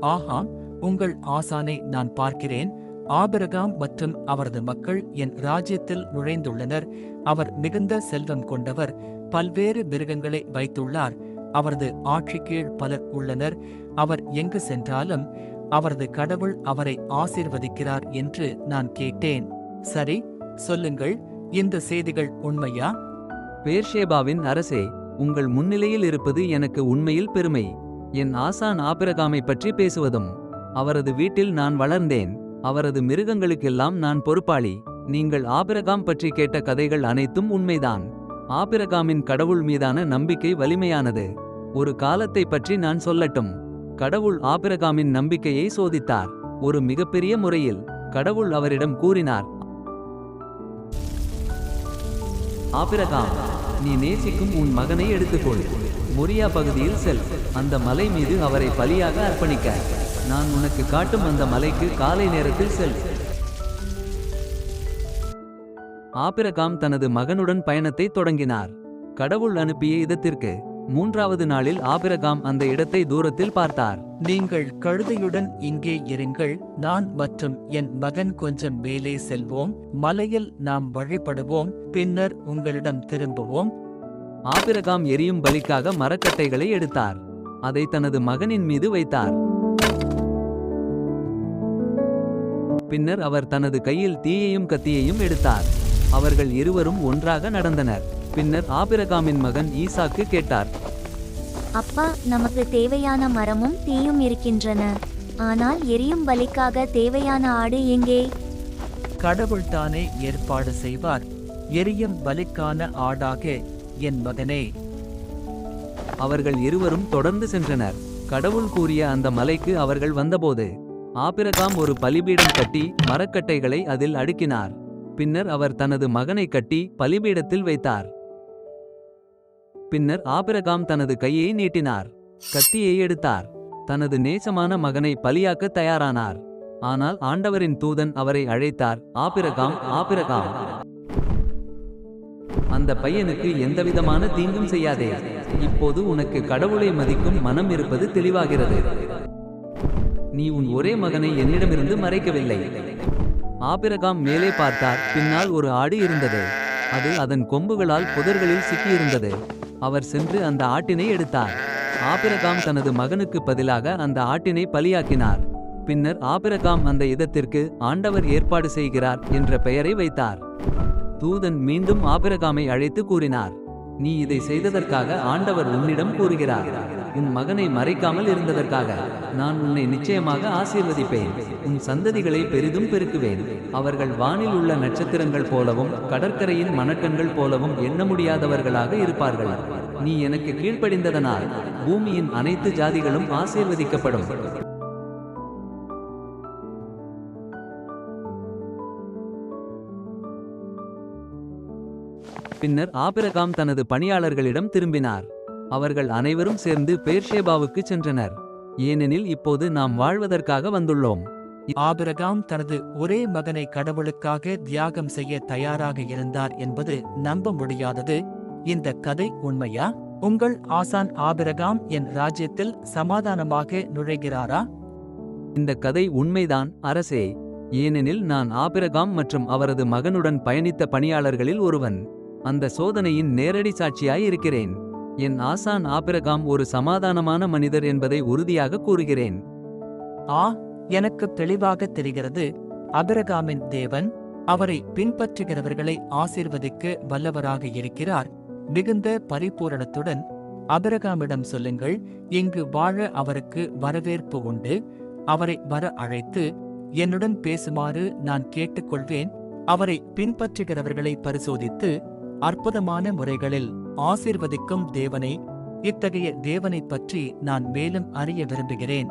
ஆஹா, உங்கள் ஆசானை நான் பார்க்கிறேன். ஆபிரகாம் மற்றும் அவரது மக்கள் என் ராஜ்யத்தில் நுழைந்துள்ளனர். அவர் மிகுந்த செல்வம் கொண்டவர், பல்வேறு மிருகங்களை வைத்துள்ளார். அவரது ஆட்சி கீழ் பலர் உள்ளனர். அவர் எங்கு சென்றாலும் அவரது கடவுள் அவரை ஆசீர்வதிக்கிறார் என்று நான் கேட்டேன். சரி, சொல்லுங்கள், இந்த செய்திகள் உண்மையா? பேர்ஷேபாவின் அரசே, உங்கள் முன்னிலையில் இருப்பது எனக்கு உண்மையில் பெருமை. என் ஆசான் ஆபிரகாமை பற்றி பேசுவதும், அவரது வீட்டில் நான் வளர்ந்தேன், அவரது மிருகங்களுக்கெல்லாம் நான் பொறுப்பாளி. நீங்கள் ஆபிரகாம் பற்றி கேட்ட கதைகள் அனைத்தும் உண்மைதான். ஆபிரகாமின் கடவுள் மீதான நம்பிக்கை வலிமையானது. ஒரு காலத்தை பற்றி நான் சொல்லட்டும். கடவுள் ஆபிரகாமின் நம்பிக்கையை சோதித்தார். ஒரு மிகப்பெரிய முறையில் கடவுள் அவரிடம் கூறினார், ஆபிரகாம், நீ நேசிக்கும் உன் மகனை எடுத்துக்கொள். மொரியா பகுதியில் செல். அந்த மலை மீது அவரை பலியாக அர்ப்பணிக்க. நான் உனக்கு காட்டும் அந்த மலைக்கு காலை நேரத்தில் செல். ஆபிரகாம் தனது மகனுடன் பயணத்தை தொடங்கினார். கடவுள் அனுப்பிய இடத்திற்கு 3வது நாளில் ஆபிரகாம் அந்த இடத்தை தூரத்தில் பார்த்தார். நீங்கள் கழுதையுடன் இங்கே இருங்கள், நான் மற்றும் என் மகன் கொஞ்சம் மேலே செல்வோம். மலையில் நாம் வழிபடுவோம், பின்னர் உங்களிடம் திரும்புவோம். ஆபிரகாம் எரியும் பலிக்காக மரக்கட்டைகளை எடுத்தார். அதை தனது மகனின் மீது வைத்தார். பின்னர் அவர் தனது கையில் தீயையும் கத்தியையும் எடுத்தார். அவர்கள் இருவரும் ஒன்றாக நடந்தனர். பின்னர் ஆபிரகாமின் மகன் ஈசாக்கு கேட்டார், அப்பா, நமக்கு தேவையான மரமும் தீயும் இருக்கின்றன. ஆனால் எரியும் பலிக்காக தேவையான ஆடு எங்கே? கடவுள் தானே ஏற்பாடு செய்வார். எரியும் பலிக்கான ஆடாக என் மகனே. அவர்கள் இருவரும் தொடர்ந்து சென்றனர். கடவுள் கூறிய அந்த மலைக்கு அவர்கள் வந்தபோது ஆபிரகாம் ஒரு பலிபீடம் கட்டி மரக்கட்டைகளை அதில் அடுக்கினார். பின்னர் அவர் தனது மகனை கட்டி பலிபீடத்தில் வைத்தார். பின்னர் ஆபிரகாம் தனது கையை நீட்டினார். கத்தியை எடுத்தார். தனது நேசமான மகனை பலியாக்க தயாரானார். ஆனால் ஆண்டவரின் தூதன் அவரை அழைத்தார், ஆபிரகாம், ஆபிரகாம், அந்த பையனுக்கு எந்தவிதமான தீங்கும் செய்யாதே. இப்போது உனக்கு கடவுளை மதிக்கும் மனம் இருப்பது தெளிவாகிறது. நீ உன் ஒரே மகனை என்னிடமிருந்து மறைக்கவில்லை. ஆபிரகாம் மேலே பார்த்தார். பின்னால் ஒரு ஆடு இருந்தது. அது அதன் கொம்புகளால் புதர்களில் சிக்கியிருந்தது. அவர் சென்று அந்த ஆட்டினை எடுத்தார். ஆபிரகாம் தனது மகனுக்கு பதிலாக அந்த ஆட்டினை பலியாக்கினார். பின்னர் ஆபிரகாம் அந்த இடத்திற்கு ஆண்டவர் ஏற்பாடு செய்கிறார் என்ற பெயரை வைத்தார். தூதன் மீண்டும் ஆபிரகாமை அழைத்து கூறினார், நீ இதை செய்ததற்காக ஆண்டவர் உன்னிடம் கூறுகிறார், உன் மகனை மறைக்காமல் இருந்ததற்காக நான் உன்னை நிச்சயமாக ஆசீர்வதிப்பேன். உன் சந்ததிகளை பெரிதும் பெருக்குவேன். அவர்கள் வானில் உள்ள நட்சத்திரங்கள் போலவும் கடற்கரையின் மணற்கண்கள் போலவும் எண்ண முடியாதவர்களாக இருப்பார்கள். நீ எனக்கு கீழ்ப்படிந்ததனால் பூமியின் அனைத்து ஜாதிகளும் ஆசீர்வதிக்கப்படும். பின்னர் ஆபிரகாம் தனது பணியாளர்களிடம் திரும்பினார். அவர்கள் அனைவரும் சேர்ந்து பேர்ஷேபாவுக்கு சென்றனர். ஏனெனில் இப்போது நாம் வாழ்வதற்காக வந்துள்ளோம். ஆபிரகாம் தனது ஒரே மகனை கடவுளுக்காக தியாகம் செய்ய தயாராக இருந்தார் என்பது நம்ப முடியாதது. இந்த கதை உண்மையா? உங்கள் ஆசான் ஆபிரகாம் என் ராஜ்யத்தில் சமாதானமாக நுழைகிறாரா? இந்த கதை உண்மைதான் அரசே. ஏனெனில் நான் ஆபிரகாம் மற்றும் அவரது மகனுடன் பயணித்த பணியாளர்களில் ஒருவன். அந்த சோதனையின் நேரடி சாட்சியாய் இருக்கிறேன். என் ஆசான் ஆபிரகாம் ஒரு சமாதானமான மனிதர் என்பதை உறுதியாக கூறுகிறேன். எனக்கு தெளிவாக தெரிகிறது. ஆபிரகாமின் தேவன் அவரை பின்பற்றுகிறவர்களை ஆசீர்வதிக்க வல்லவராக இருக்கிறார். மிகுந்த பரிபூரணத்துடன் ஆபிரகாமிடம் சொல்லுங்கள், இங்கு வாழ அவருக்கு வரவேற்பு உண்டு. அவரை வர அழைத்து என்னுடன் பேசுமாறு நான் கேட்டுக்கொள்வேன். அவரை பின்பற்றுகிறவர்களை பரிசோதித்து அற்புதமான முறைகளில் ஆசீர்வதிக்கும் தேவனை, இத்தகைய தேவனை பற்றி நான் மேலும் அறிய விரும்புகிறேன்.